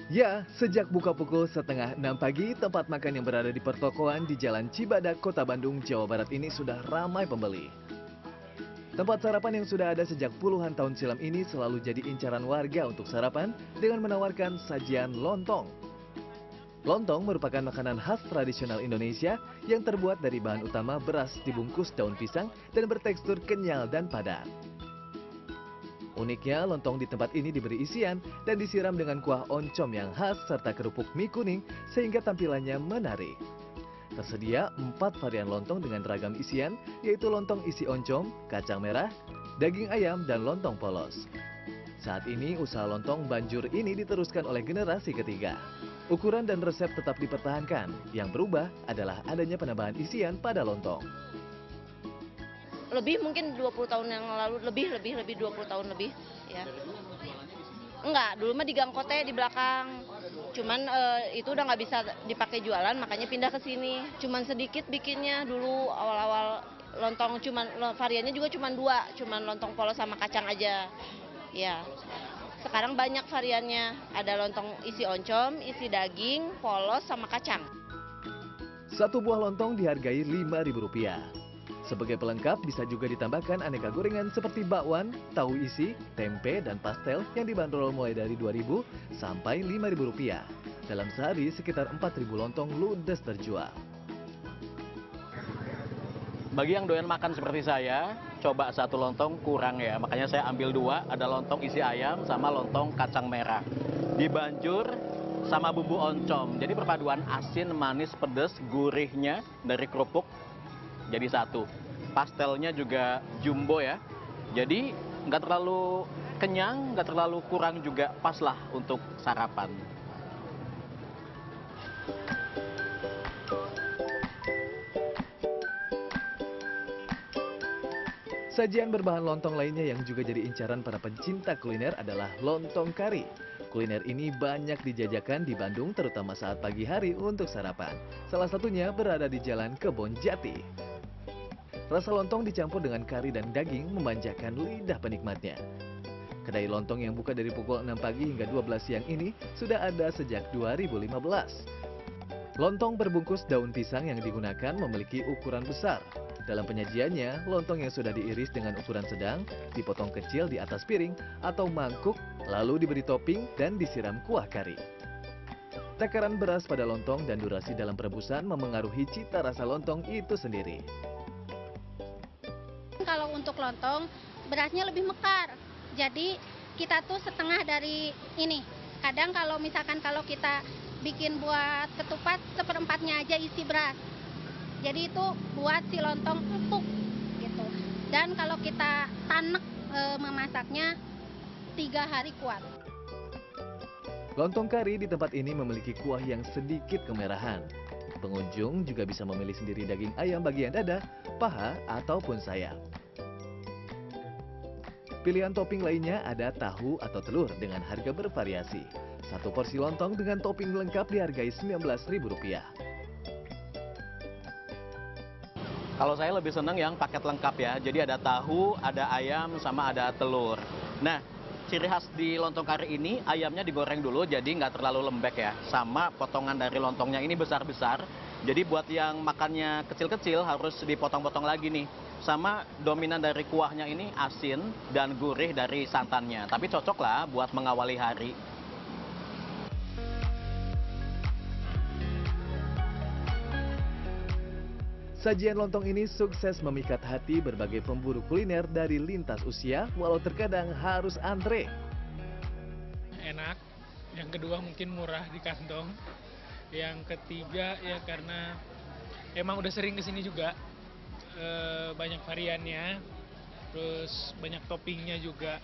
Ya, sejak buka pukul setengah 6 pagi, tempat makan yang berada di pertokoan di Jalan Cibadak, Kota Bandung, Jawa Barat ini sudah ramai pembeli. Tempat sarapan yang sudah ada sejak puluhan tahun silam ini selalu jadi incaran warga untuk sarapan dengan menawarkan sajian lontong. Lontong merupakan makanan khas tradisional Indonesia yang terbuat dari bahan utama beras dibungkus daun pisang dan bertekstur kenyal dan padat. Uniknya, lontong di tempat ini diberi isian dan disiram dengan kuah oncom yang khas serta kerupuk mie kuning sehingga tampilannya menarik. Tersedia 4 varian lontong dengan ragam isian, yaitu lontong isi oncom, kacang merah, daging ayam, dan lontong polos. Saat ini, usaha lontong banjur ini diteruskan oleh generasi ketiga. Ukuran dan resep tetap dipertahankan, yang berubah adalah adanya penambahan isian pada lontong. Lebih mungkin 20 tahun yang lalu, lebih 20 tahun lebih ya. Enggak, dulu mah di Gang Kote di belakang. Cuman itu udah nggak bisa dipakai jualan, makanya pindah ke sini. Cuman sedikit bikinnya dulu awal-awal lontong, cuman variannya juga cuman 2, cuman lontong polos sama kacang aja. Ya. Sekarang banyak variannya. Ada lontong isi oncom, isi daging, polos sama kacang. Satu buah lontong dihargai Rp5.000. Sebagai pelengkap bisa juga ditambahkan aneka gorengan seperti bakwan, tahu isi, tempe, dan pastel yang dibanderol mulai dari Rp2.000 sampai Rp5.000. Dalam sehari sekitar 4.000 lontong ludes terjual. Bagi yang doyan makan seperti saya, coba satu lontong kurang ya. Makanya saya ambil 2, ada lontong isi ayam sama lontong kacang merah. Dibanjur sama bumbu oncom. Jadi perpaduan asin, manis, pedas, gurihnya dari kerupuk jadi satu. Pastelnya juga jumbo ya. Jadi nggak terlalu kenyang, nggak terlalu kurang juga, pas lah untuk sarapan. Sajian berbahan lontong lainnya yang juga jadi incaran para pencinta kuliner adalah lontong kari. Kuliner ini banyak dijajakan di Bandung terutama saat pagi hari untuk sarapan. Salah satunya berada di Jalan Kebon Jati. Rasa lontong dicampur dengan kari dan daging memanjakan lidah penikmatnya. Kedai lontong yang buka dari pukul 6 pagi hingga 12 siang ini sudah ada sejak 2015. Lontong berbungkus daun pisang yang digunakan memiliki ukuran besar. Dalam penyajiannya, lontong yang sudah diiris dengan ukuran sedang dipotong kecil di atas piring atau mangkuk, lalu diberi topping dan disiram kuah kari. Takaran beras pada lontong dan durasi dalam perebusan memengaruhi cita rasa lontong itu sendiri. Kalau untuk lontong, berasnya lebih mekar. Jadi kita tuh setengah dari ini. Kadang kalau misalkan kalau kita bikin buat ketupat, seperempatnya aja isi beras. Jadi itu buat si lontong empuk gitu. Dan kalau kita tanek memasaknya 3 hari kuat. Lontong kari di tempat ini memiliki kuah yang sedikit kemerahan. Pengunjung juga bisa memilih sendiri daging ayam bagian dada, paha, ataupun sayap. Pilihan topping lainnya ada tahu atau telur dengan harga bervariasi. Satu porsi lontong dengan topping lengkap dihargai Rp19.000. Kalau saya lebih senang yang paket lengkap ya. Jadi ada tahu, ada ayam, sama ada telur. Nah, ciri khas di lontong kari ini, ayamnya digoreng dulu jadi nggak terlalu lembek ya. Sama potongan dari lontongnya ini besar-besar. Jadi buat yang makannya kecil-kecil harus dipotong-potong lagi nih. Sama dominan dari kuahnya ini asin dan gurih dari santannya. Tapi cocok lah buat mengawali hari. Sajian lontong ini sukses memikat hati berbagai pemburu kuliner dari lintas usia, walau terkadang harus antre. Enak, yang kedua mungkin murah di kantong, yang ketiga ya karena emang udah sering kesini juga, banyak variannya, terus banyak toppingnya juga.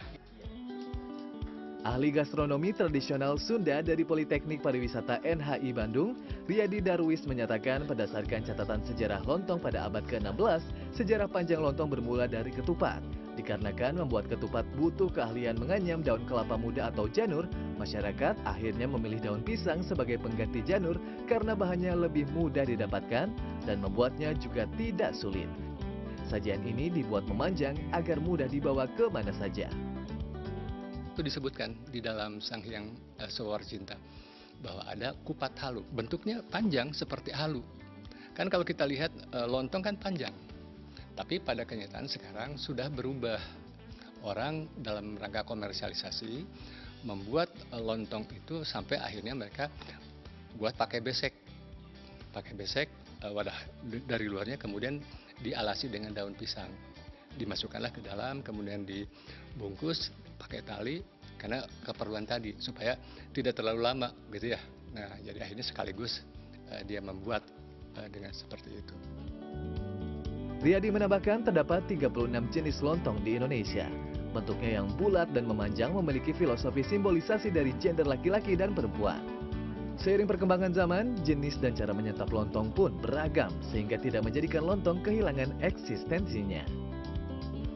Ahli gastronomi tradisional Sunda dari Politeknik Pariwisata NHI Bandung, Riyadi Darwis menyatakan berdasarkan catatan sejarah lontong pada abad ke-16, sejarah panjang lontong bermula dari ketupat. Dikarenakan membuat ketupat butuh keahlian menganyam daun kelapa muda atau janur, masyarakat akhirnya memilih daun pisang sebagai pengganti janur karena bahannya lebih mudah didapatkan dan membuatnya juga tidak sulit. Sajian ini dibuat memanjang agar mudah dibawa ke mana saja. Itu disebutkan di dalam Sang Hyang Sewar Cinta. bahwa ada kupat halu. Bentuknya panjang seperti halu. Kan kalau kita lihat lontong kan panjang. Tapi pada kenyataan sekarang sudah berubah. Orang dalam rangka komersialisasi membuat lontong itu sampai akhirnya mereka buat pakai besek. Pakai besek, wadah dari luarnya kemudian dialasi dengan daun pisang. Dimasukkanlah ke dalam, kemudian dibungkus pakai tali karena keperluan tadi supaya tidak terlalu lama gitu ya. Nah, jadi akhirnya sekaligus dia membuat dengan seperti itu. Riyadi menambahkan terdapat 36 jenis lontong di Indonesia. Bentuknya yang bulat dan memanjang memiliki filosofi simbolisasi dari gender laki-laki dan perempuan. Seiring perkembangan zaman, jenis dan cara menyantap lontong pun beragam sehingga tidak menjadikan lontong kehilangan eksistensinya.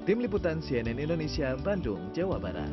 Tim Liputan CNN Indonesia, Bandung, Jawa Barat.